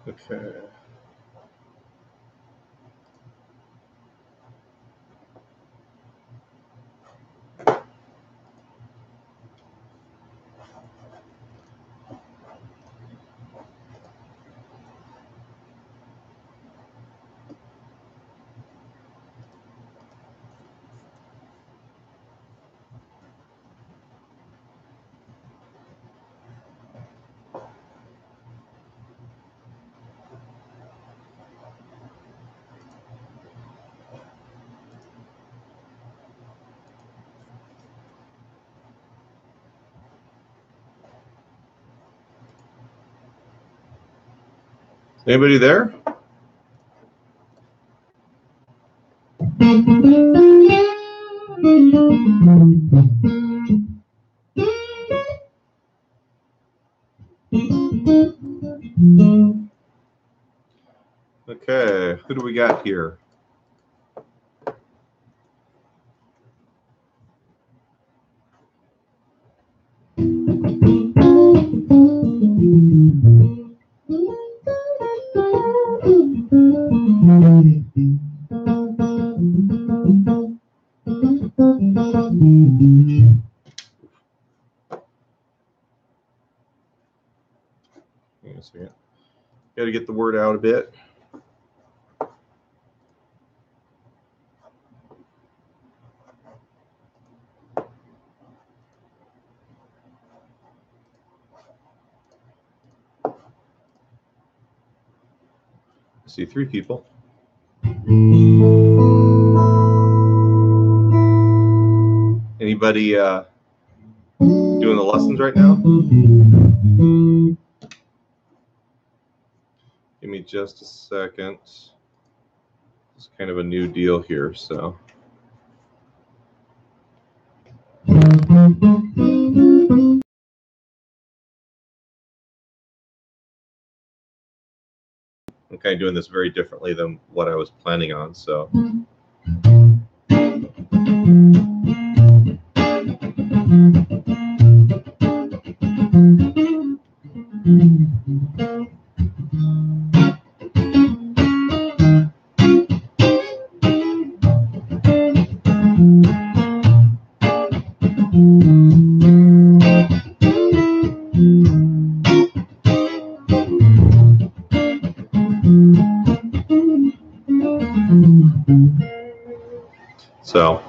Okay. Anybody there? Okay, who do we got here? Hang on a second. Got to get the word out a bit. I see 3 people. Anybody doing the lessons right now? Give me just a second. It's kind of a new deal here, so. I'm kind of doing this very differently than what I was planning on, so. So,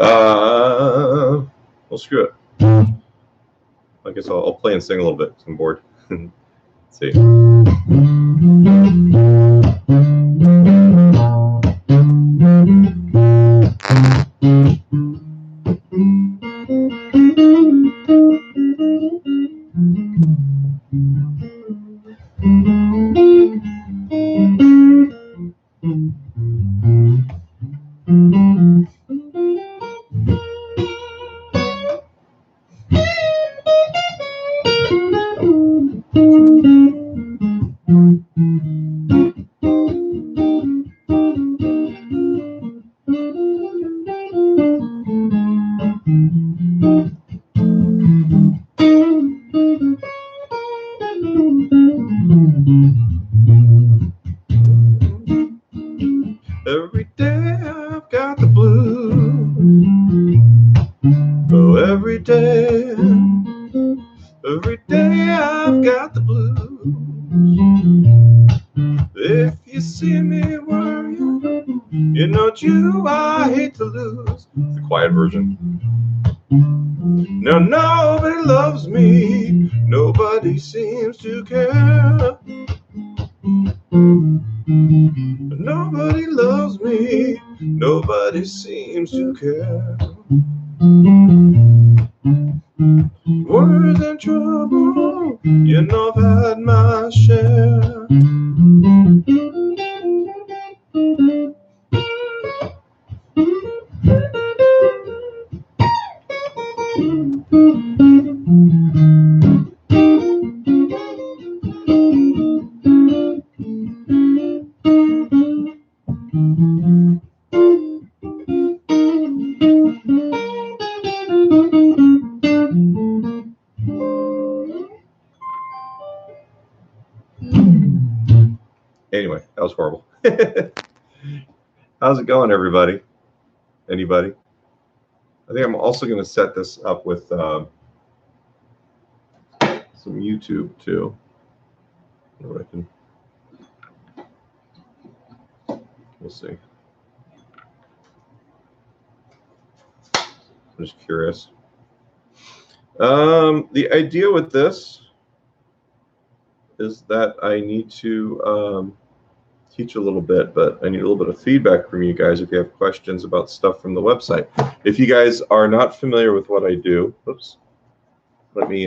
well, screw it. I guess I'll play and sing a little bit. I'm bored. Let's see. Every day I've got the blues. Oh, every day I've got the blues. If you see me worrying, you know you I hate to lose. The quiet version. Now nobody loves me, nobody seems to care. Nobody loves me, nobody seems to care. Worries and trouble, you know I've had my share. Anyway, that was horrible. How's it going, everybody? Anybody? I think I'm also going to set this up with some YouTube too. I can, we'll see. I'm just curious. The idea with this is that I need to teach a little bit, but I need a little bit of feedback from you guys if you have questions about stuff from the website. If you guys are not familiar with what I do, oops, let me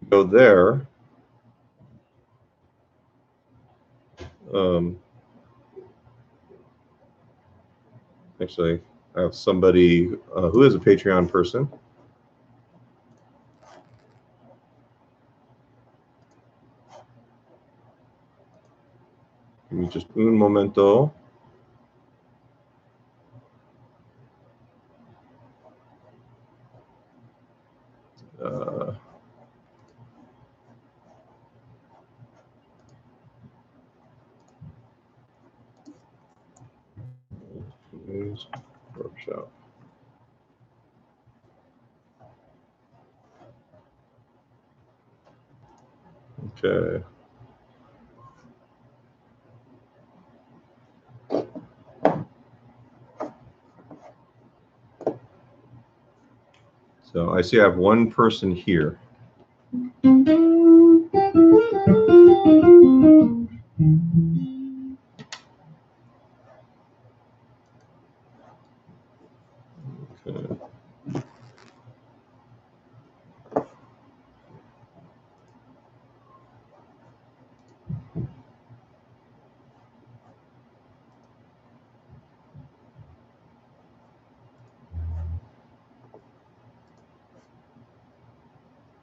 go there. Actually, I have somebody who is a Patreon person. Give me just un momento. Workshop. Okay. So I see I have one person here. Okay.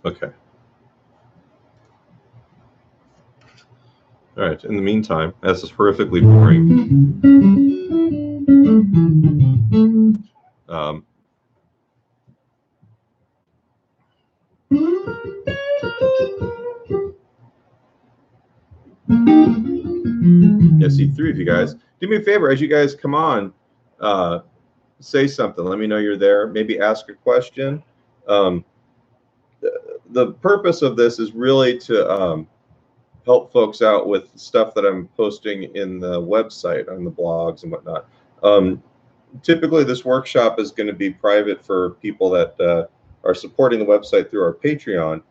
Okay. All right. In the meantime, this is horrifically boring. I see three of you guys. Do me a favor, as you guys come on, say something. Let me know you're there. Maybe ask a question. The purpose of this is really to help folks out with stuff that I'm posting in the website, on the blogs and whatnot. Typically, this workshop is going to be private for people that are supporting the website through our Patreon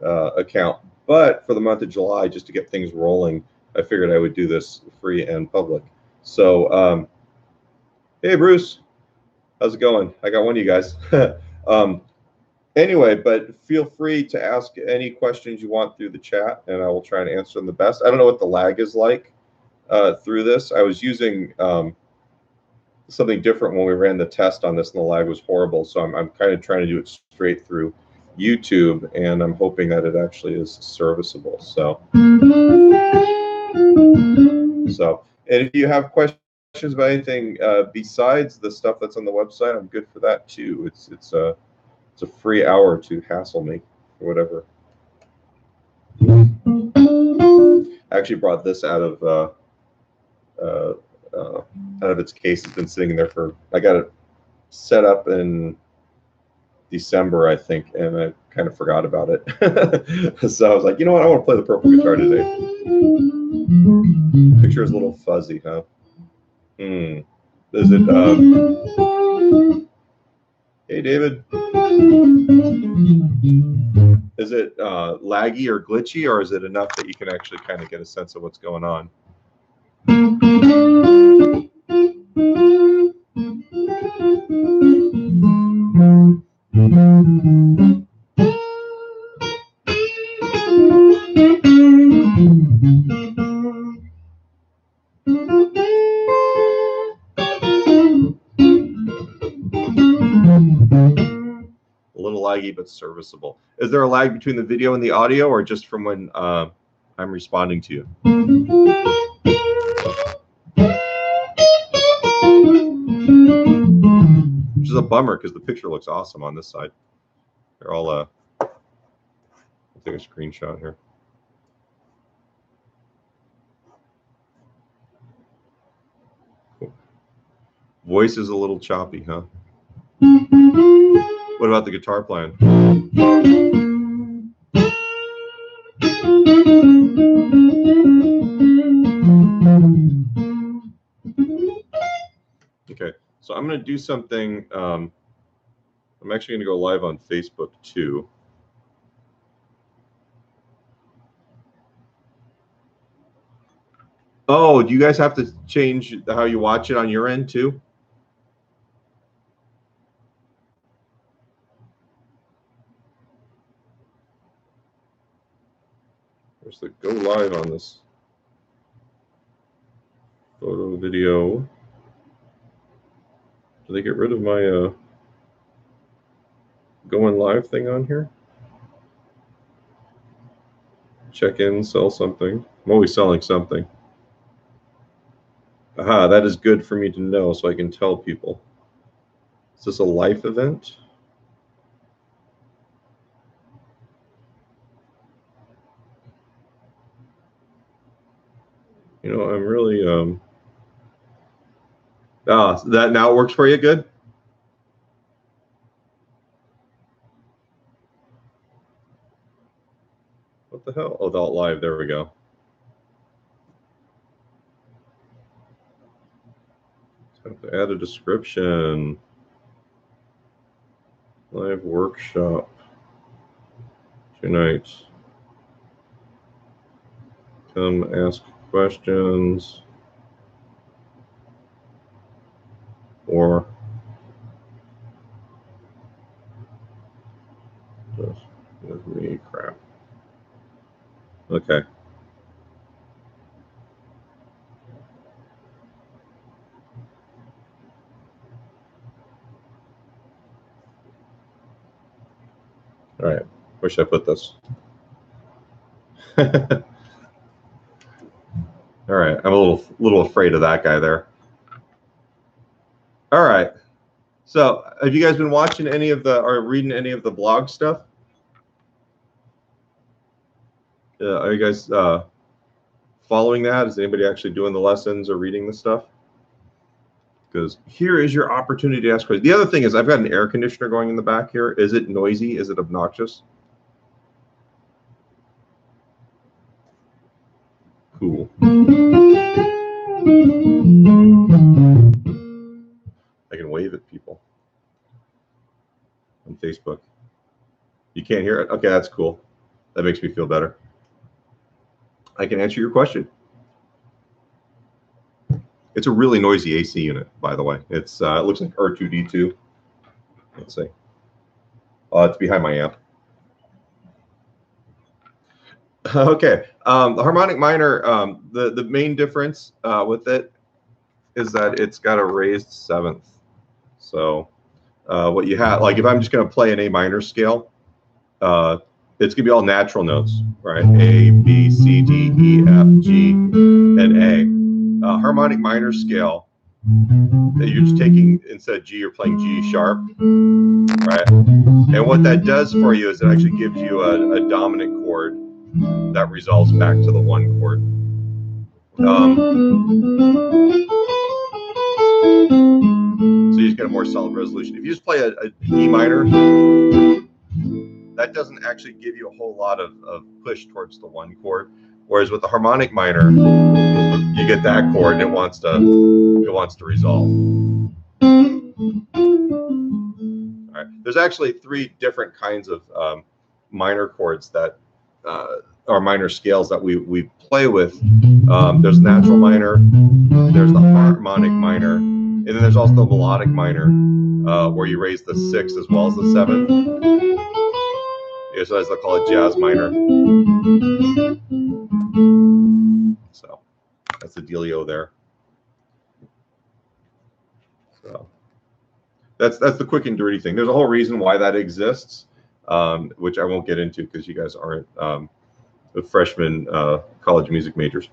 account. But for the month of July, just to get things rolling, I figured I would do this free and public. So, hey, Bruce, how's it going? I got one of you guys. Anyway, but feel free to ask any questions you want through the chat, and I will try and answer them the best. I don't know what the lag is like through this. I was using something different when we ran the test on this, and the lag was horrible. So I'm kind of trying to do it straight through YouTube, and I'm hoping that it actually is serviceable. So, and if you have questions about anything besides the stuff that's on the website, I'm good for that too. It's a free hour to hassle me or whatever. I actually brought this out of its case. It's been sitting there for, I got it set up in December, I think, and I kind of forgot about it. So I was like, you know what, I want to play the purple guitar today. Picture is a little fuzzy, huh? Is it hey David, is it laggy or glitchy, or is it enough that you can actually kind of get a sense of what's going on? A little laggy, but serviceable. Is there a lag between the video and the audio, or just from when I'm responding to you? Which is a bummer because the picture looks awesome on this side. They're all Take a screenshot here. Cool. Voice is a little choppy, huh? What about the guitar playing? Okay, so I'm going to do something. I'm actually going to go live on Facebook too. Oh, do you guys have to change how you watch it on your end too? There's the go live on this photo video. Do they get rid of my going live thing on here? Check in, sell something. I'm always selling something. Aha, that is good for me to know so I can tell people. Is this a life event? You know, I'm really that now works for you good? What the hell? Oh, Adult Live, there we go. Have to add a description. Live workshop tonight. Come ask questions or just give me crap. Okay. All right. Where should I put this? All right. I'm a little afraid of that guy there. All right. So, have you guys been watching any of the or reading any of the blog stuff? Are you guys following that? Is anybody actually doing the lessons or reading the stuff? Because here is your opportunity to ask questions. The other thing is I've got an air conditioner going in the back here. Is it noisy? Is it obnoxious? Cool. I can wave at people on Facebook. You can't hear it? Okay, that's cool. That makes me feel better. I can answer your question. It's a really noisy AC unit, by the way. It's it looks like R2D2. Let's see. It's behind my amp. Okay. The harmonic minor, the main difference with it is that it's got a raised seventh. So what you have, like if I'm just going to play an A minor scale, it's going to be all natural notes, right? A, B, C, D, E, F, G, and A. Harmonic minor scale, you're just taking, instead of G, you're playing G sharp, right? And what that does for you is it actually gives you a dominant chord that resolves back to the one chord. So you just get a more solid resolution. If you just play a E minor, that doesn't actually give you a whole lot of push towards the one chord. Whereas with the harmonic minor, you get that chord and it wants to resolve. All right. There's actually three different kinds of minor chords that are minor scales that we play with. There's natural minor, there's the harmonic minor, and then there's also the melodic minor, where you raise the sixth as well as the seventh. So as they call it, jazz minor. So that's the dealio there. So that's the quick and dirty thing. There's a whole reason why that exists, which I won't get into because you guys aren't freshman college music majors.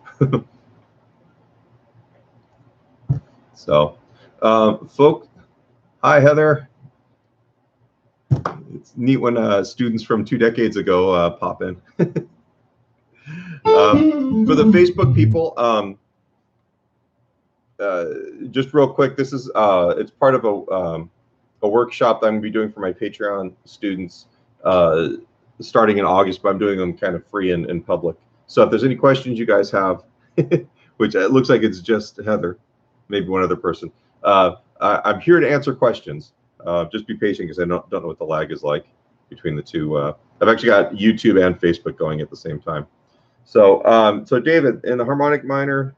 So, folks, hi Heather. It's neat when students from 2 decades ago pop in. For the Facebook people, just real quick, this is it's part of a workshop that I'm going to be doing for my Patreon students starting in August, but I'm doing them kind of free and in public. So if there's any questions you guys have, which it looks like it's just Heather, maybe one other person, I'm here to answer questions. Just be patient because I don't know what the lag is like between the two. I've actually got YouTube and Facebook going at the same time. So, so David, in the harmonic minor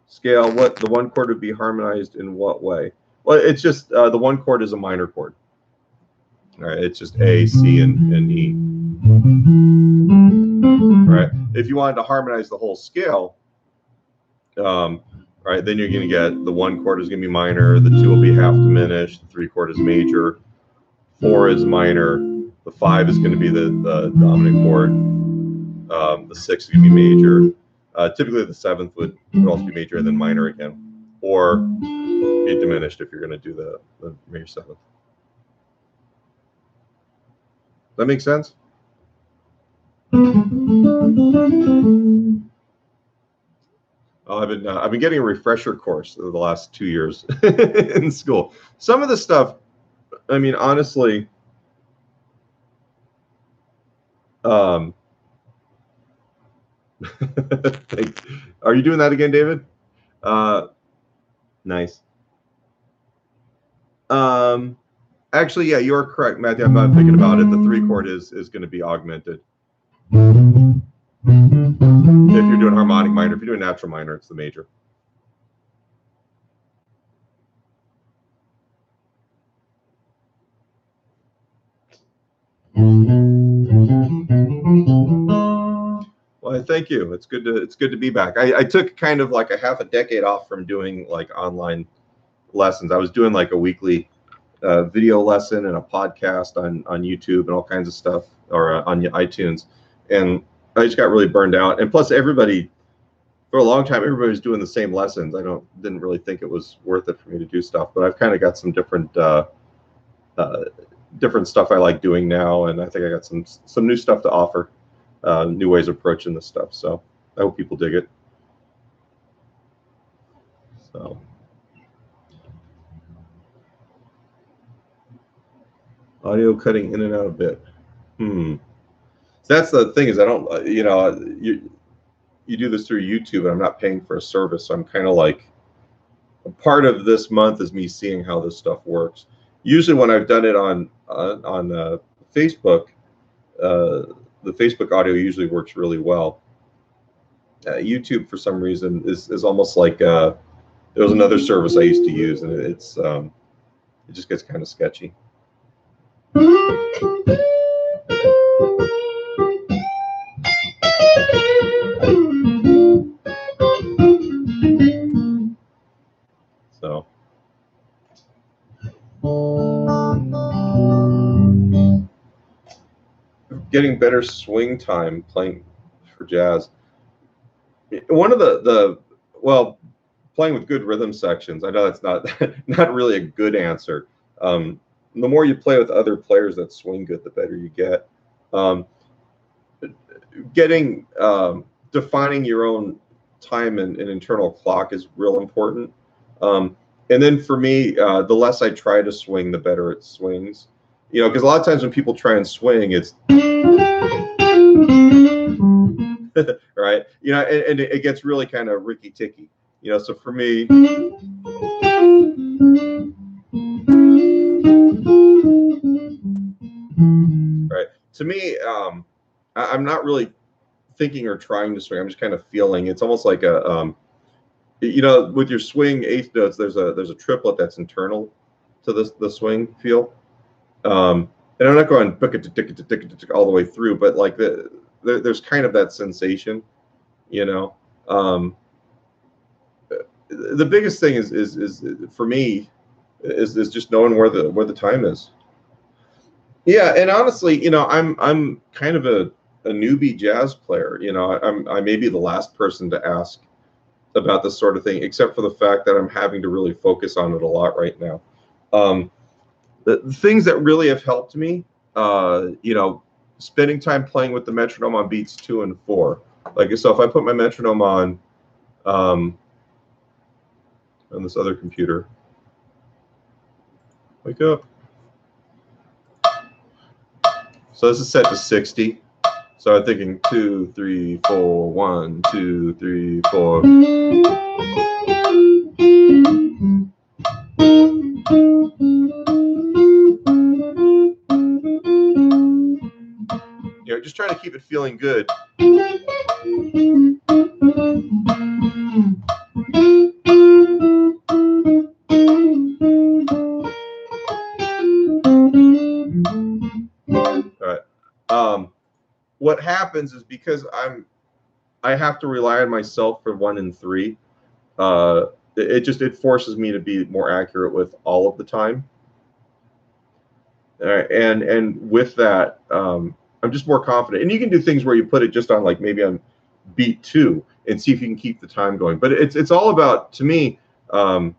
scale, what the one chord would be harmonized in what way? Well, it's just the one chord is a minor chord. All right, it's just A, C, and E. All right, if you wanted to harmonize the whole scale, all right, then you're going to get the one chord is going to be minor, the two will be half diminished, the 3 chord is major, 4 is minor, the 5 is going to be the dominant chord, the 6 is going to be major. Typically, the 7th would also be major and then minor again, or be diminished if you're going to do the major 7th. That makes sense? Oh, I've been getting a refresher course over the last 2 years in school. Some of the stuff, I mean, honestly, are you doing that again, David? Nice. Actually, yeah, you're correct, Matthew. I'm not thinking about it. The 3 chord is going to be augmented. If you're doing harmonic minor, if you're doing natural minor, it's the major. Well, thank you. It's good to be back. I took kind of like a half a decade off from doing like online lessons. I was doing like a weekly video lesson and a podcast on YouTube and all kinds of stuff, or on iTunes, and I just got really burned out. And plus, everybody for a long time, everybody was doing the same lessons. I didn't really think it was worth it for me to do stuff, but I've kind of got some different stuff I like doing now, and I think I got some new stuff to offer, new ways of approaching this stuff. So I hope people dig it. So. Audio cutting in and out a bit. So that's the thing, is I don't, you do this through YouTube, and I'm not paying for a service, so I'm kind of like, a part of this month is me seeing how this stuff works. Usually when I've done it on Facebook, the Facebook audio usually works really well. YouTube, for some reason, is almost like there was another service I used to use, and it just gets kind of sketchy. So, getting better swing time playing for jazz. One of well, playing with good rhythm sections. I know that's not really a good answer. The more you play with other players that swing good, the better you get. Defining your own time and internal clock is real important. And then for me, the less I try to swing, the better it swings. Because a lot of times when people try and swing, it's right. And it gets really kind of ricky-ticky. So for me, right. To me, I'm not really thinking or trying to swing. I'm just kind of feeling. It's almost like a, with your swing eighth notes, there's a triplet that's internal to the swing feel. And I'm not going all the way through, but like there's kind of that sensation, The biggest thing is for me is just knowing where the time is. Yeah, and honestly, I'm kind of a newbie jazz player. I may be the last person to ask about this sort of thing, except for the fact that I'm having to really focus on it a lot right now. The things that really have helped me you know, spending time playing with the metronome on beats 2 and 4. Like, so if I put my metronome on this other computer, wake up. So this is set to 60. So I'm thinking 2, 3, 4, 1, 2, 3, 4. You know, just trying to keep it feeling good. All right. What happens is because I have to rely on myself for 1 and 3. It forces me to be more accurate with all of the time. And with that, I'm just more confident. And you can do things where you put it just on, like, maybe on beat 2 and see if you can keep the time going. But it's all about, to me, a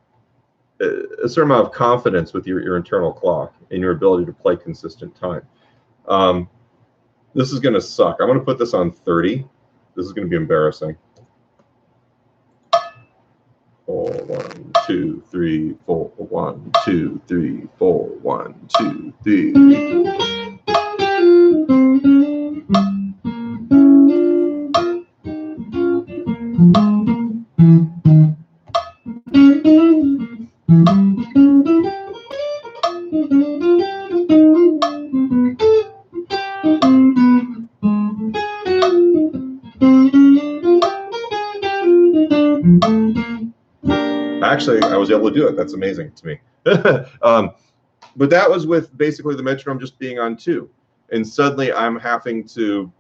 certain amount of confidence with your internal clock and your ability to play consistent time. This is going to suck. I'm going to put this on 30. This is going to be embarrassing. 4, 1, 2, 3, 4, 1, 2, 3, 4, 1, 2, 3. Actually, I was able to do it. That's amazing to me. But that was with basically the metronome just being on 2. And suddenly I'm having to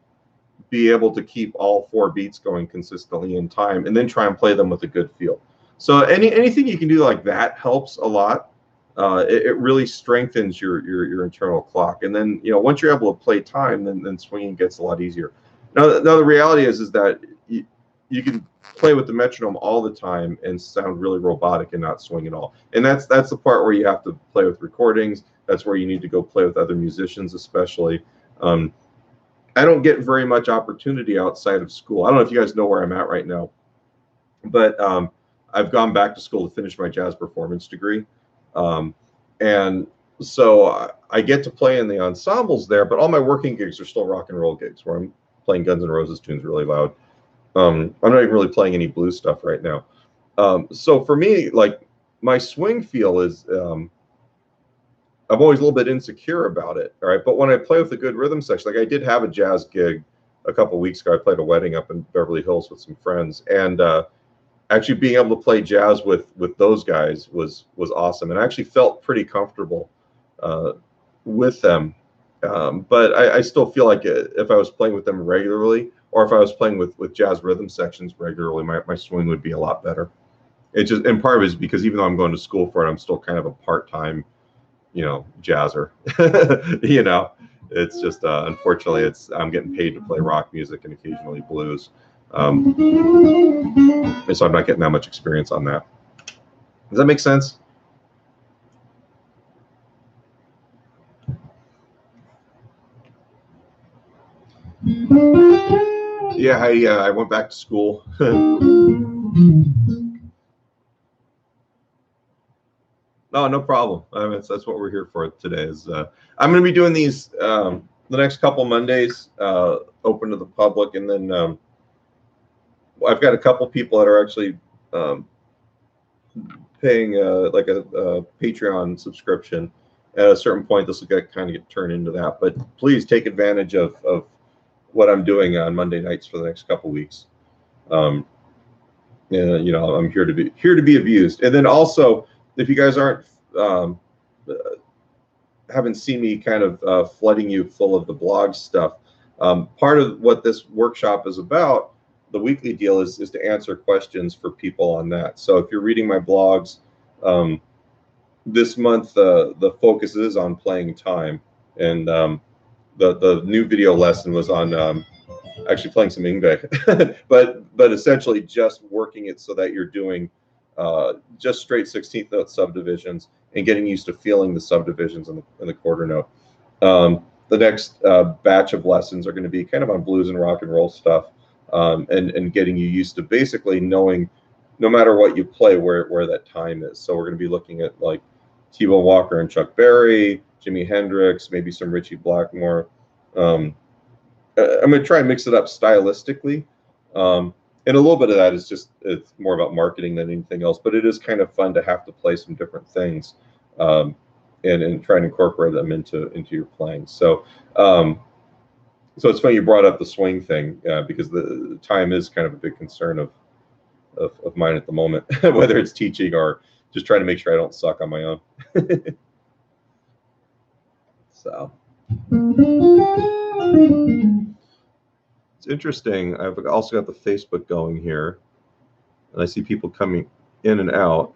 be able to keep all 4 beats going consistently in time and then try and play them with a good feel. So anything you can do like that helps a lot. It really strengthens your internal clock. And then, you know, once you're able to play time, then swinging gets a lot easier. Now the reality is that you can play with the metronome all the time and sound really robotic and not swing at all. And that's the part where you have to play with recordings. That's where you need to go play with other musicians, especially. I don't get very much opportunity outside of school. I don't know if you guys know where I'm at right now, but I've gone back to school to finish my jazz performance degree. And so I get to play in the ensembles there, but all my working gigs are still rock and roll gigs where I'm playing Guns N' Roses tunes really loud. I'm not even really playing any blues stuff right now. So for me, like, my swing feel is, I'm always a little bit insecure about it. All right. But when I play with a good rhythm section, like I did have a jazz gig a couple of weeks ago. I played a wedding up in Beverly Hills with some friends, and actually being able to play jazz with those guys was awesome. And I actually felt pretty comfortable with them. But I still feel like if I was playing with them regularly, or if I was playing with jazz rhythm sections regularly, my swing would be a lot better. It just, and part of it is because even though I'm going to school for it, I'm still kind of a part-time, you know, jazzer. You know, it's just unfortunately, I'm getting paid to play rock music and occasionally blues, and so I'm not getting that much experience on that. Does that make sense? Yeah, I went back to school. No problem. I mean, that's what we're here for today. Is I'm going to be doing these the next couple Mondays, open to the public, and then I've got a couple people that are actually paying like a Patreon subscription. At a certain point, this will get turned into that. But please take advantage of what I'm doing on Monday nights for the next couple weeks. And you know, I'm here to be abused. And then also, if you guys haven't seen me kind of flooding you full of the blog stuff, part of what this workshop is about, the weekly deal, is to answer questions for people on that. So if you're reading my blogs, this month the focus is on playing time, and the new video lesson was on actually playing some Yngwie, but essentially just working it so that you're doing just straight 16th note subdivisions and getting used to feeling the subdivisions in the quarter note. the next batch of lessons are going to be kind of on blues and rock and roll stuff, and getting you used to basically knowing, no matter what you play, where that time is. So we're going to be looking at like T-Bone Walker and Chuck Berry, Jimi Hendrix, maybe some Ritchie Blackmore. I'm going to try and mix it up stylistically. And a little bit of that is just, it's more about marketing than anything else, but it is kind of fun to have to play some different things, and try and incorporate them into your playing. So so it's funny you brought up the swing thing, because the time is kind of a big concern of mine at the moment, whether it's teaching or just trying to make sure I don't suck on my own. So it's interesting. I've also got the Facebook going here, and I see people coming in and out.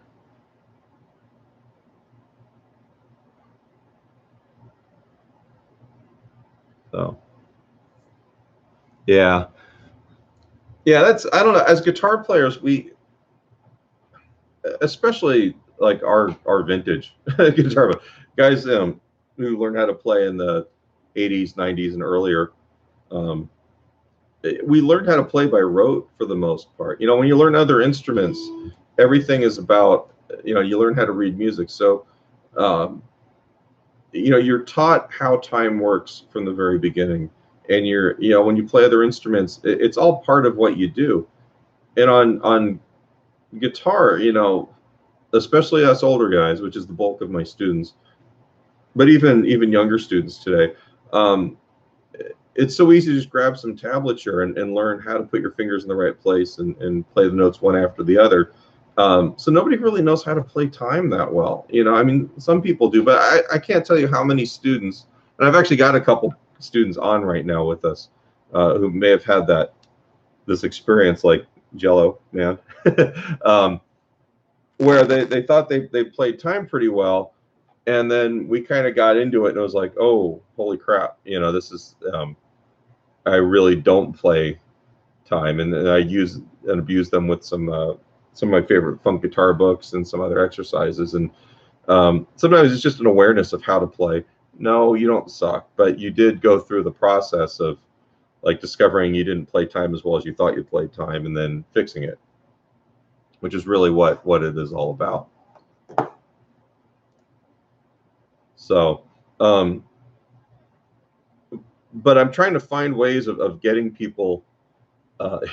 So yeah, that's, I don't know, as guitar players, we, especially like our vintage guitar guys, who learned how to play in the 80s, 90s, and earlier, we learned how to play by rote for the most part. You know, when you learn other instruments, everything is about, you know, you learn how to read music. So, you know, you're taught how time works from the very beginning. And you're, you know, when you play other instruments, it's all part of what you do. And on guitar, you know, especially us older guys, which is the bulk of my students, but even younger students today, it's so easy to just grab some tablature and learn how to put your fingers in the right place and play the notes one after the other. So nobody really knows how to play time that well. You know, I mean, some people do, but I can't tell you how many students, and I've actually got a couple students on right now with us, who may have had this experience like Jello Man, where they thought they played time pretty well, and then we kind of got into it and it was like, oh, holy crap, you know, this is, I really don't play time, and I use and abuse them with some of my favorite funk guitar books and some other exercises. And sometimes it's just an awareness of how to play. No, you don't suck, but you did go through the process of like discovering you didn't play time as well as you thought you played time, and then fixing it, which is really what it is all about. So, but I'm trying to find ways of getting people.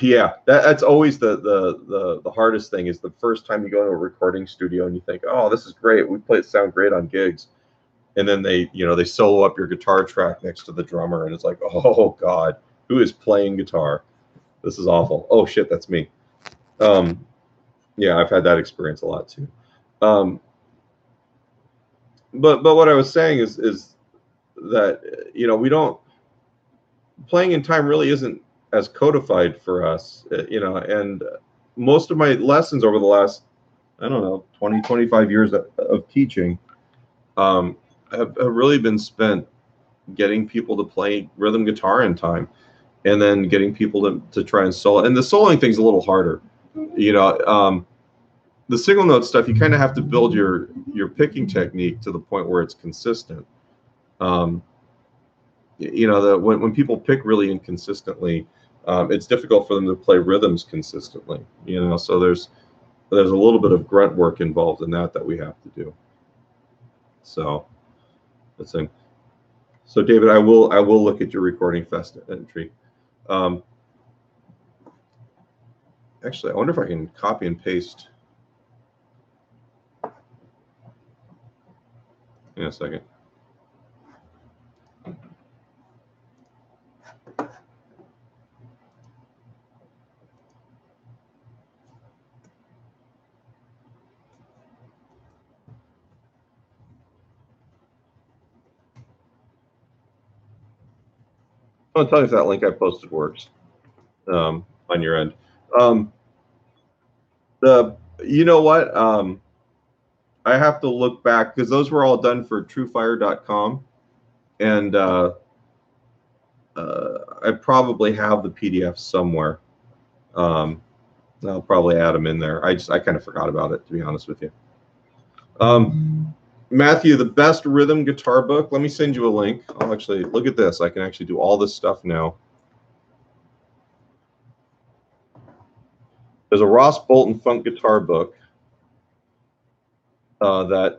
Yeah, that's always the hardest thing, is the first time you go to a recording studio and you think, oh, this is great, we sound great on gigs, and then they solo up your guitar track next to the drummer, and it's like, oh God, who is playing guitar? This is awful. Oh shit, that's me. Yeah, I've had that experience a lot too. But what I was saying is that, you know, we don't, playing in time really isn't as codified for us, you know, and most of my lessons over the last, I don't know, 20, 25 years of teaching, have really been spent getting people to play rhythm guitar in time, and then getting people to try and solo. And the soloing thing's a little harder, you know. The single note stuff, you kind of have to build your picking technique to the point where it's consistent. You know, when people pick really inconsistently, it's difficult for them to play rhythms consistently. You know, so there's a little bit of grunt work involved in that we have to do. So let's see. So David, I will look at your Recording Fest entry. Actually, I wonder if I can copy and paste. In a second. I'll tell you if that link I posted works on your end. You know what? I have to look back, because those were all done for truefire.com, and I probably have the PDF somewhere. I'll probably add them in there. I kind of forgot about it, to be honest with you. Matthew, the best rhythm guitar book. Let me send you a link. I'll actually look at this. I can actually do all this stuff now. There's a Ross Bolton funk guitar book that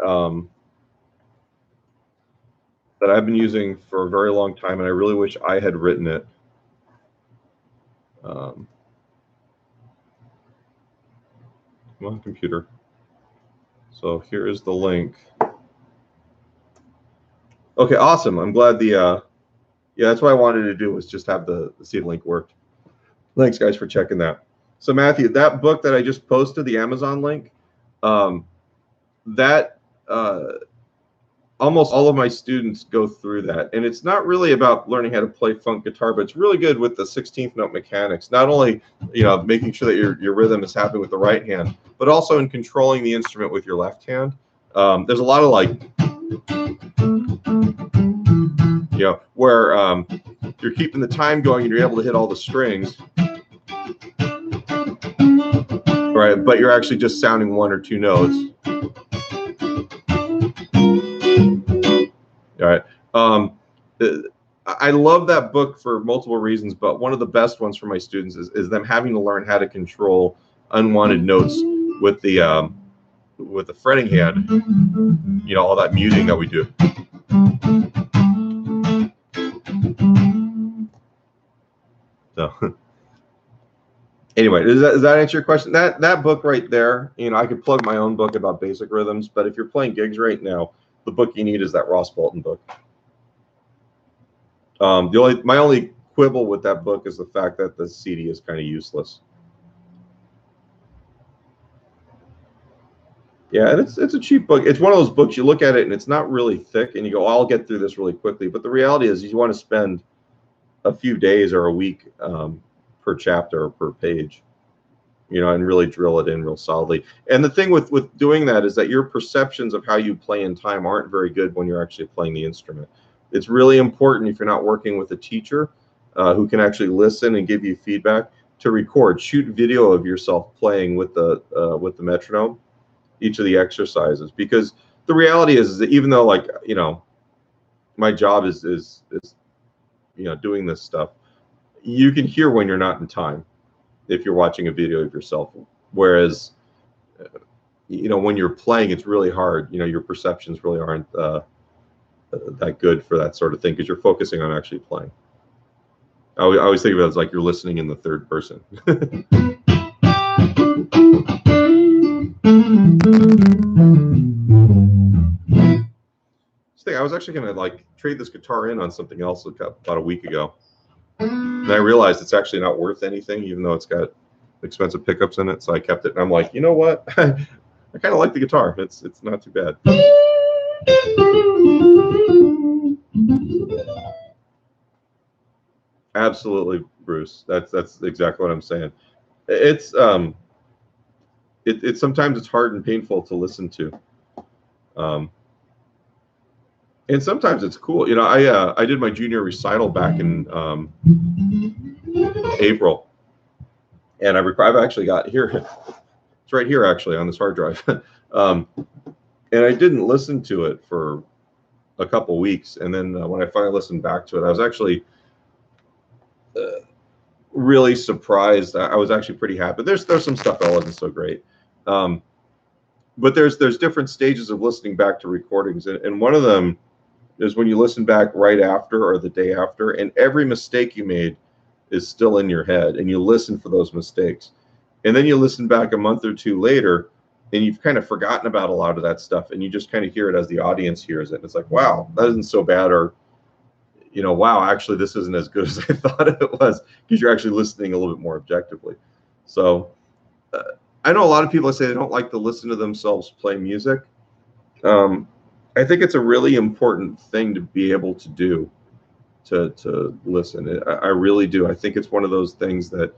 I've been using for a very long time, and I really wish I had written it. Come on, computer. So here is the link. Okay, awesome. I'm glad the yeah, that's what I wanted to do, was just have the seed link worked. Thanks, guys, for checking that. So Matthew, that book that I just posted, the Amazon link, that almost all of my students go through that, and it's not really about learning how to play funk guitar, but it's really good with the 16th note mechanics. Not only, you know, making sure that your rhythm is happening with the right hand, but also in controlling the instrument with your left hand. There's a lot of like, you know, where you're keeping the time going and you're able to hit all the strings, right? But you're actually just sounding one or two notes. All right. I love that book for multiple reasons, but one of the best ones for my students is them having to learn how to control unwanted notes with the fretting hand. You know, all that muting that we do. So anyway, does that answer your question? That book right there, you know, I could plug my own book about basic rhythms, but if you're playing gigs right now, the book you need is that Ross Bolton book. My only quibble with that book is the fact that the CD is kind of useless. Yeah, and it's a cheap book. It's one of those books you look at it and it's not really thick, and you go, oh, I'll get through this really quickly. But the reality is, you want to spend a few days or a week per chapter or per page, you know, and really drill it in real solidly. And the thing with doing that is that your perceptions of how you play in time aren't very good when you're actually playing the instrument. It's really important, if you're not working with a teacher who can actually listen and give you feedback, to record, shoot video of yourself playing with the metronome, each of the exercises. Because the reality is that even though, like, you know, my job is you know, doing this stuff, you can hear when you're not in time if you're watching a video of yourself. Whereas, you know, when you're playing, it's really hard. You know, your perceptions really aren't that good for that sort of thing, because you're focusing on actually playing. I always think of it as like you're listening in the third person. I was actually gonna like trade this guitar in on something else about a week ago, and I realized it's actually not worth anything, even though it's got expensive pickups in it. So I kept it, and I'm like, you know what? I kind of like the guitar. It's not too bad. Absolutely, Bruce. That's exactly what I'm saying. It's sometimes it's hard and painful to listen to, and sometimes it's cool. You know, I did my junior recital back in April, and I've actually got here. It's right here, actually, on this hard drive. And I didn't listen to it for a couple weeks, and then when I finally listened back to it, I was actually really surprised. I was actually pretty happy. There's some stuff that wasn't so great, but there's different stages of listening back to recordings, and one of them is when you listen back right after or the day after, and every mistake you made is still in your head, and you listen for those mistakes, and then you listen back a month or two later, and you've kind of forgotten about a lot of that stuff, and you just kind of hear it as the audience hears it. And it's like, wow, that isn't so bad, or, you know, wow, actually this isn't as good as I thought it was, because you're actually listening a little bit more objectively. So I know a lot of people say they don't like to listen to themselves play music. I think it's a really important thing to be able to do, to listen. I really do. I think it's one of those things that,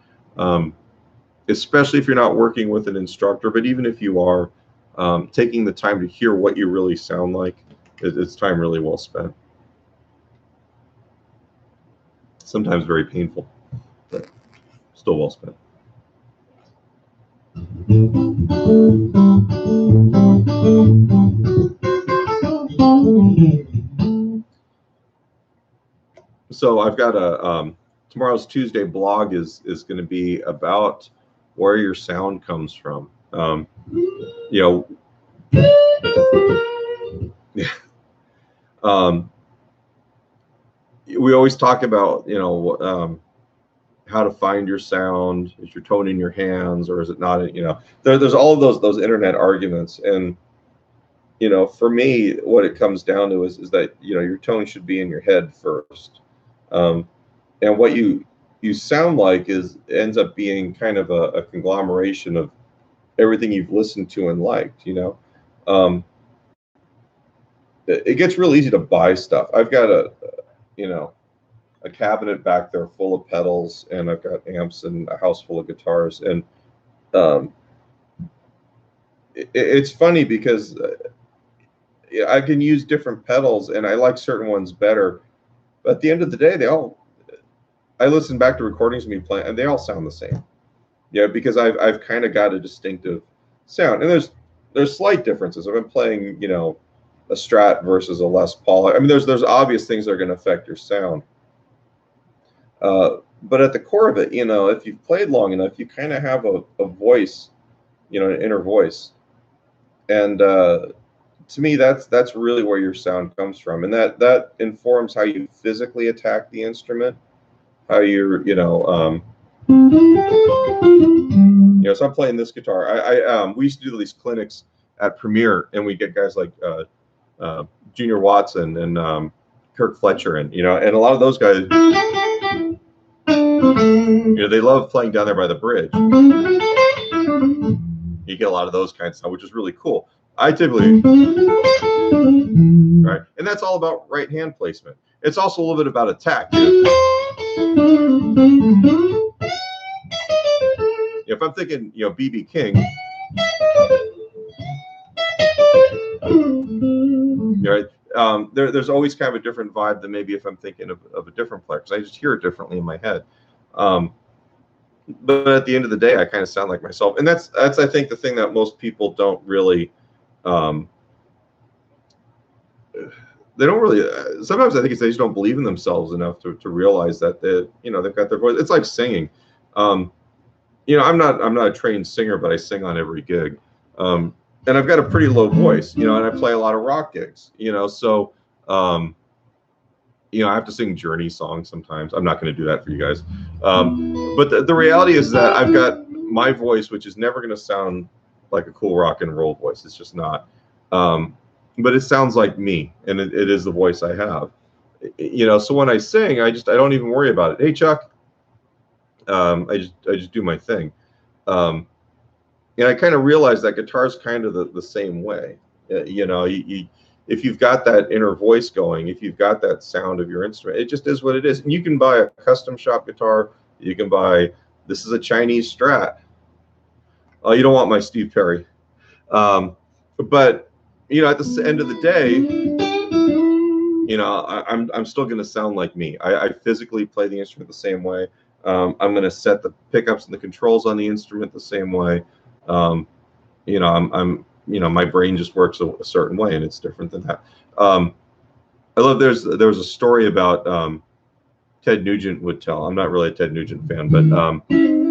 especially if you're not working with an instructor, but even if you are, taking the time to hear what you really sound like, it's time really well spent. Sometimes very painful, but still well spent. So I've got a tomorrow's Tuesday blog is going to be about where your sound comes from. You know, we always talk about, how to find your sound. Is your tone in your hands or is it not? There's all of those internet arguments. And, for me, what it comes down to is that, your tone should be in your head first. And what you sound like ends up being kind of a conglomeration of everything you've listened to and liked. It gets real easy to buy stuff. I've got a cabinet back there full of pedals, and I've got amps and a house full of guitars. And it's funny because I can use different pedals, and I like certain ones better. But at the end of the day, I listen back to recordings of me playing, and they all sound the same. Because I've kind of got a distinctive sound, and there's slight differences. If I'm playing, a Strat versus a Les Paul, I mean, there's obvious things that are going to affect your sound. But at the core of it, if you've played long enough, you kind of have a voice, an inner voice. And to me, that's really where your sound comes from. And that informs how you physically attack the instrument, how you're, so I'm playing this guitar. We used to do these clinics at Premiere, and we get guys like Junior Watson and Kirk Fletcher, and and a lot of those guys, they love playing down there by the bridge. You get a lot of those kinds of stuff, which is really cool. I typically, right, and that's all about right hand placement. It's also a little bit about attack. If I'm thinking, B.B. King, right? There's always kind of a different vibe than maybe if I'm thinking of a different player, because I just hear it differently in my head. But at the end of the day, I kind of sound like myself, and that's I think the thing that most people don't really. They don't really. Sometimes I think they just don't believe in themselves enough to realize that they've got their voice. It's like singing. I'm not a trained singer, but I sing on every gig, and I've got a pretty low voice, and I play a lot of rock gigs, so I have to sing Journey songs sometimes. I'm not going to do that for you guys, but the reality is that I've got my voice, which is never going to sound like a cool rock and roll voice. It's just not. But it sounds like me, and it is the voice I have. So when I sing, I don't even worry about it. Hey, Chuck. I just do my thing, and I kind of realize that guitar's kind of the same way. If you've got that inner voice going, if you've got that sound of your instrument, it just is what it is. And you can buy a custom shop guitar. You can buy, this is a Chinese Strat. Oh, you don't want my Steve Perry. But at the end of the day, I'm still going to sound like me. I physically play the instrument the same way. I'm going to set the pickups and the controls on the instrument the same way. My brain just works a certain way, and it's different than that. I love. There was a story about Ted Nugent would tell. I'm not really a Ted Nugent fan, but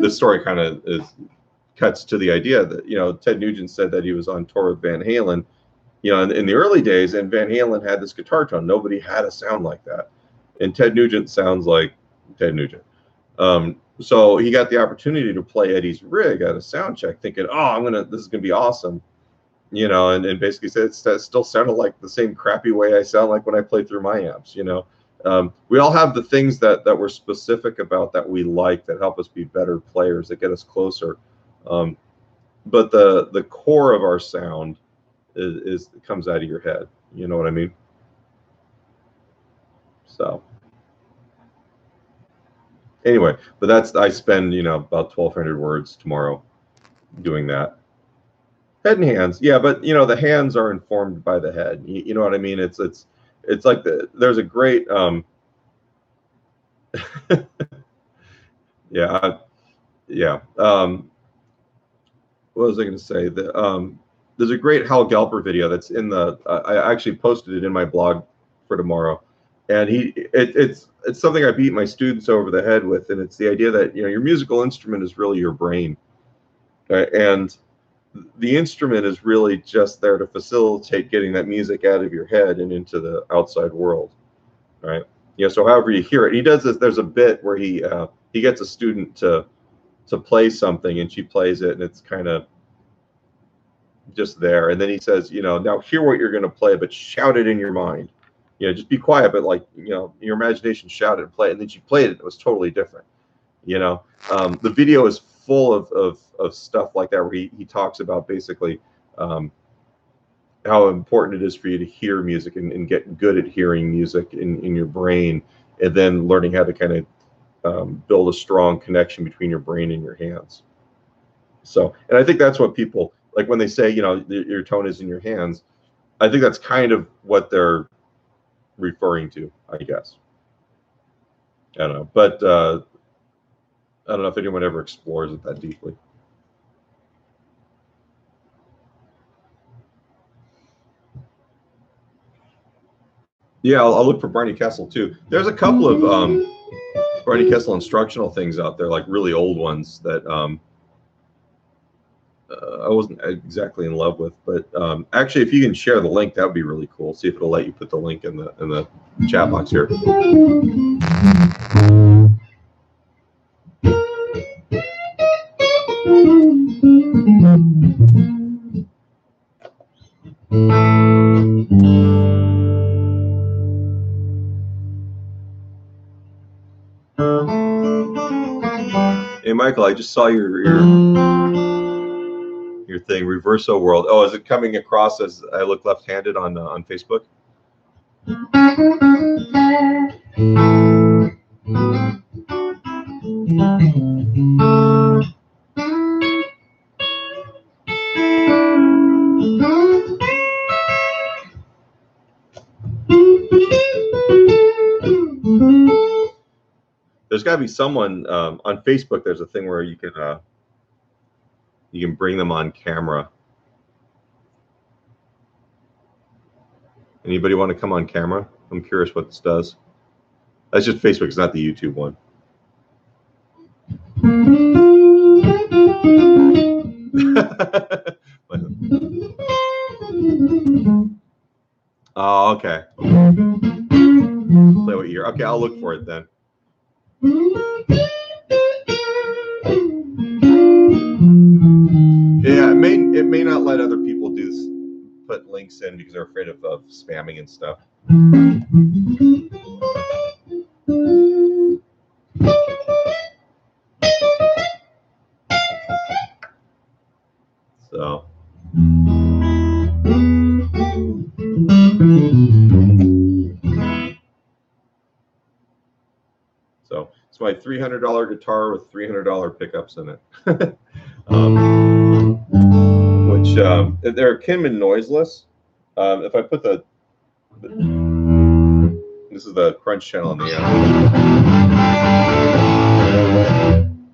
this story kind of cuts to the idea that Ted Nugent said that he was on tour with Van Halen, in the early days, and Van Halen had this guitar tone. Nobody had a sound like that, and Ted Nugent sounds like Ted Nugent. So he got the opportunity to play Eddie's rig at a sound check, thinking, this is gonna be awesome, and basically said that still sounded like the same crappy way I sound like when I play through my amps. We all have the things that we're specific about, that we like, that help us be better players, that get us closer. But the core of our sound is comes out of your head. You know what I mean? So. Anyway, but I spend about 1,200 words tomorrow doing that. Head and hands, yeah, but the hands are informed by the head. You know what I mean? It's like there's a great yeah. What was I going to say? There's a great Hal Galper video that's in I actually posted it in my blog for tomorrow, And it's something I beat my students over the head with, and it's the idea that your musical instrument is really your brain, and the instrument is really just there to facilitate getting that music out of your head and into the outside world, right? So however you hear it, he does this. There's a bit where he gets a student to play something, and she plays it, and it's kind of just there, and then he says, now hear what you're going to play, but shout it in your mind. Just be quiet, but your imagination, shout it and play it. And then she played it. It was totally different. The video is full of stuff like that, where he talks about basically how important it is for you to hear music and get good at hearing music in your brain, and then learning how to kind of build a strong connection between your brain and your hands. So, and I think that's what people like when they say, your tone is in your hands. I think that's kind of what they're referring to, I guess. I don't know, but I don't know if anyone ever explores it that deeply. Yeah, I'll look for Barney Kessel too. There's a couple of Barney Kessel instructional things out there, like really old ones that I wasn't exactly in love with. But actually, if you can share the link, that would be really cool. See if it'll let you put the link in the chat box here. Hey, Michael, I just saw your thing, Reverso World. Oh, is it coming across as I look left-handed on Facebook? There's got to be someone on Facebook. There's a thing where you can bring them on camera. Anybody want to come on camera? I'm curious what this does. That's just Facebook. It's not the YouTube one. Oh, okay. Play what year? Okay, I'll look for it then. Yeah, it may not let other people put links in because they're afraid of spamming and stuff. So it's my $300 guitar with $300 pickups in it. Which they're Kinman noiseless. If I put this is the crunch channel in the end.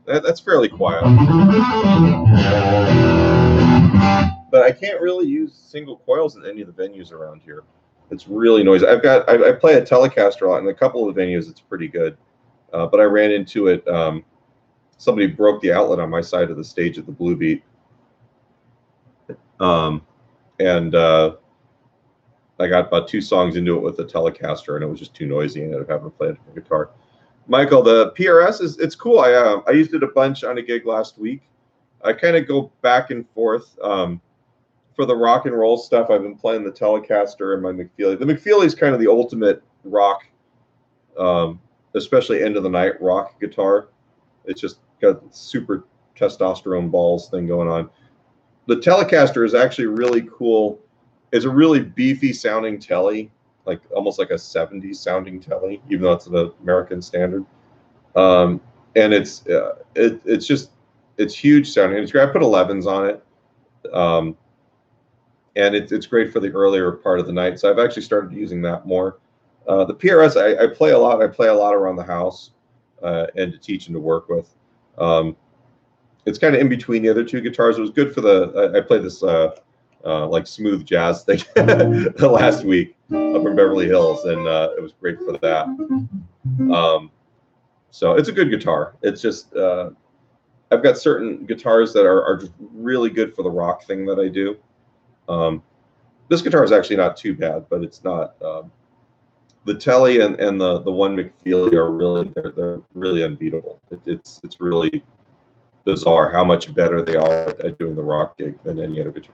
That's fairly quiet. But I can't really use single coils in any of the venues around here. It's really noisy. I play a Telecaster a lot, and a couple of the venues it's pretty good. But I ran into it. Somebody broke the outlet on my side of the stage at the Blue Beat. I got about 2 songs into it with the Telecaster, and it was just too noisy. I ended up having to play a different guitar. Michael, the PRS it's cool. I used it a bunch on a gig last week. I kind of go back and forth. For the rock and roll stuff, I've been playing the Telecaster and my McFeely. The McFeely is kind of the ultimate rock, especially end of the night rock guitar. It's just got super testosterone balls thing going on. The Telecaster is actually really cool. It's a really beefy sounding telly, like almost like a 70s sounding telly, even though it's an American standard. And it's huge sounding. It's great. I put 11s on it. And it's great for the earlier part of the night. So I've actually started using that more. The PRS, I play a lot. I play a lot around the house and to teach and to work with. It's kind of in between the other 2 guitars. It was good for I played this like smooth jazz thing last week up in Beverly Hills, and it was great for that. So it's a good guitar. It's just I've got certain guitars that are just really good for the rock thing that I do. This guitar is actually not too bad, but it's not. The Telly and the one McFeely are really they're really unbeatable. It's really bizarre how much better they are at doing the rock gig than any other guitar.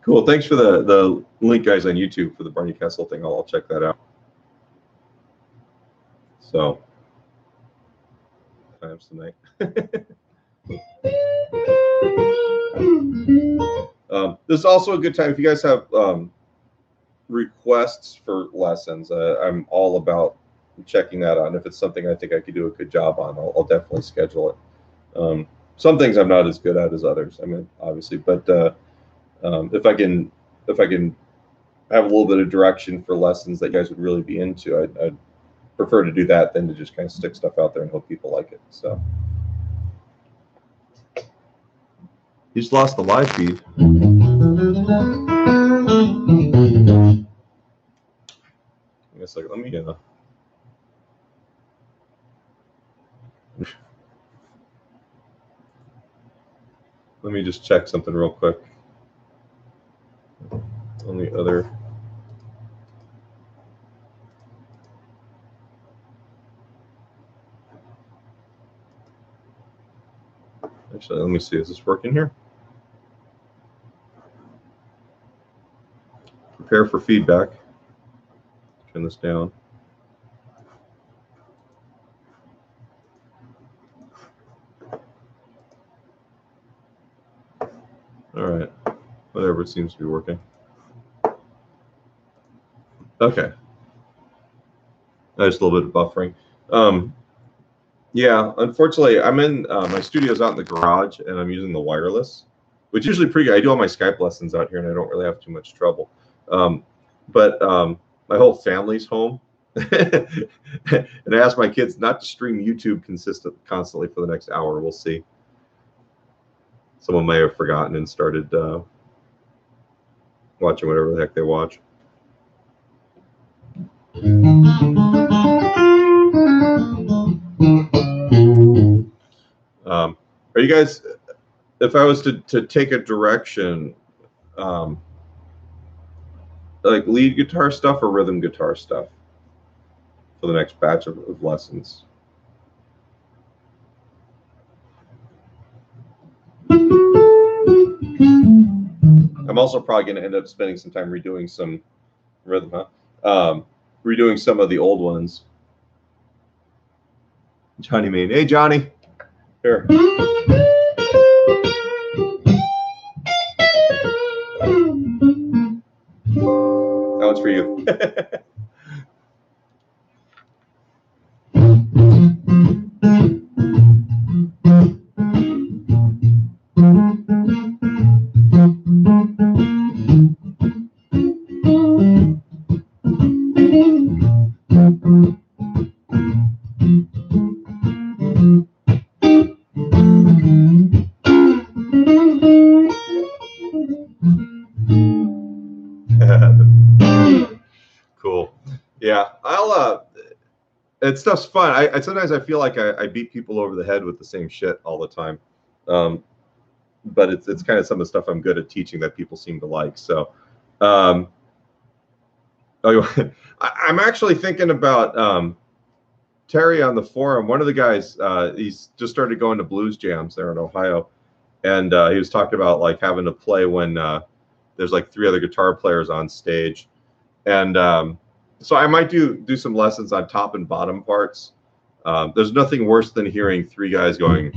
Cool. Thanks for the link, guys, on YouTube for the Barney Kessel thing. I'll check that out. So, times tonight. This is also a good time if you guys have requests for lessons. I'm all about checking that out. And if it's something I think I could do a good job on, I'll definitely schedule it. Some things I'm not as good at as others. I mean, obviously, but if I can have a little bit of direction for lessons that you guys would really be into, I'd prefer to do that than to just kind of stick stuff out there and hope people like it. So you just lost the live feed. Wait a second, let me just check something real quick on the other. Actually, let me see. Is this working here? Prepare for feedback. Turn this down. All right. Whatever, it seems to be working. Okay. Just a little bit of buffering. Yeah, unfortunately, I'm in my studio's out in the garage, and I'm using the wireless, which is usually pretty good. I do all my Skype lessons out here, and I don't really have too much trouble. But my whole family's home, and I asked my kids not to stream YouTube constantly for the next hour. We'll see. Someone may have forgotten and started watching whatever the heck they watch. Are you guys, if I was to take a direction, like lead guitar stuff or rhythm guitar stuff for the next batch of lessons? I'm also probably going to end up spending some time redoing some rhythm, redoing some of the old ones. Johnny Main. Hey, Johnny. Here. That one's for you. Cool. Yeah, That stuff's fun. I sometimes I feel like I beat people over the head with the same shit all the time, but it's kind of some of the stuff I'm good at teaching that people seem to like. So, I'm actually thinking about Terry on the forum. One of the guys, he's just started going to blues jams there in Ohio, and he was talking about like having to play when there's like 3 other guitar players on stage, and so I might do some lessons on top and bottom parts. There's nothing worse than hearing 3 guys going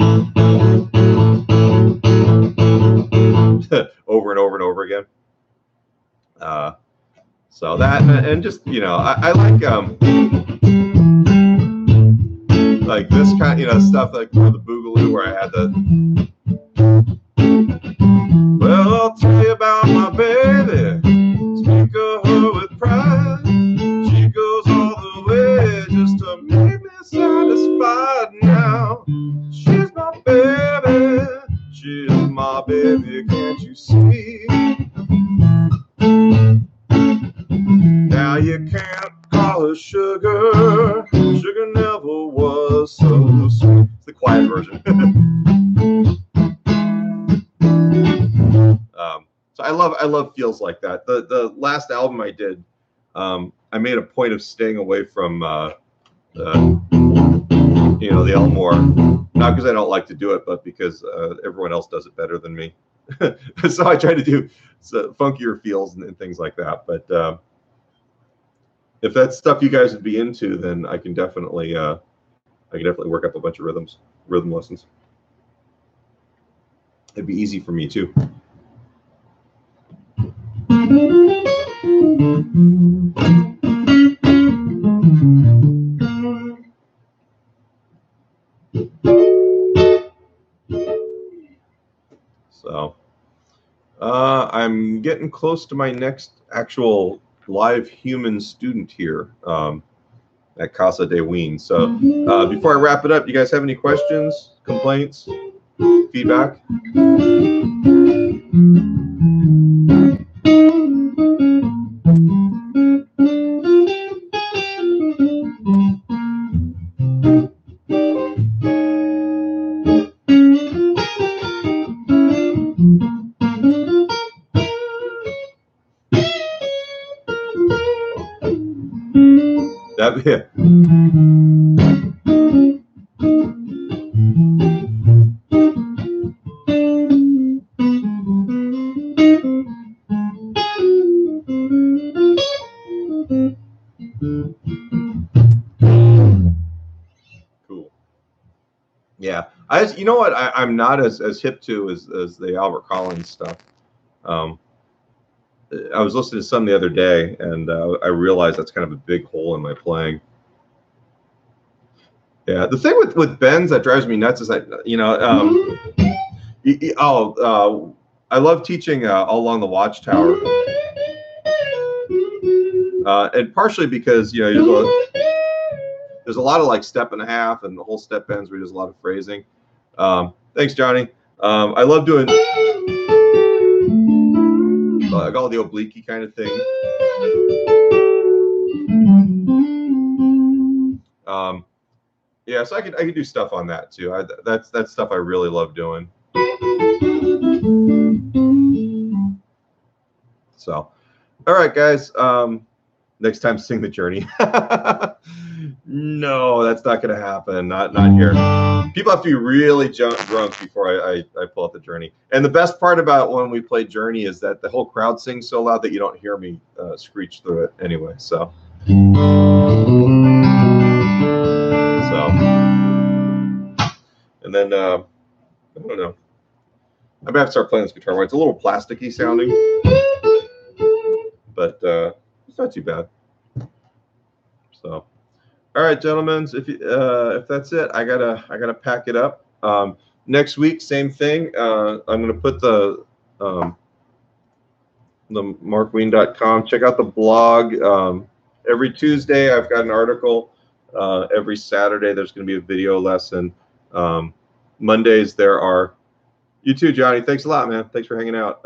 over and over and over again. So that, and just, you know, I like this kind, you know, stuff like for the Boogaloo where I had the, well, I'll tell you about my baby, speak of her with pride. She goes all the way just to make me satisfied now. She's my baby. Now you can't call her sugar. Sugar never was so sweet. It's the quiet version. So I love feels like that. The last album I did, I made a point of staying away from the Elmore, not because I don't like to do it, but because everyone else does it better than me. So I try to do funkier feels and things like that. But if that's stuff you guys would be into, then I can definitely work up a bunch of rhythm lessons. It'd be easy for me too. So I'm getting close to my next actual live human student here at Casa de Wien. So before I wrap it up, you guys have any questions, complaints, feedback? That'd be it. Cool. Yeah, you know what I'm not as hip to as the Albert Collins stuff. I was listening to some the other day, and I realized that's kind of a big hole in my playing. Yeah, the thing with bends that drives me nuts is that I love teaching All Along the Watchtower, and partially because there's a lot of like step and a half and the whole step bends where there's a lot of phrasing. Thanks, Johnny. I love doing like all the obliquey kind of thing. Yeah, so I could do stuff on that too. That's stuff I really love doing. So, all right, guys. Next time, sing The Journey. No, that's not going to happen. Not here. People have to be really drunk before I pull out The Journey. And the best part about when we play Journey is that the whole crowd sings so loud that you don't hear me screech through it anyway. So. And then, I don't know. I'm going to have to start playing this guitar. It's a little plasticky sounding, but it's not too bad. So, all right, gentlemen, if that's it, I gotta pack it up. Next week, same thing. I'm going to put the markween.com. Check out the blog. Every Tuesday, I've got an article. Every Saturday, there's going to be a video lesson. Mondays there are. You too, Johnny. Thanks a lot, man. Thanks for hanging out.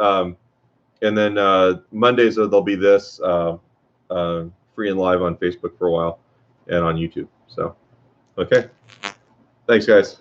And then Mondays there'll be this free and live on Facebook for a while and on YouTube. So, okay. Thanks, guys.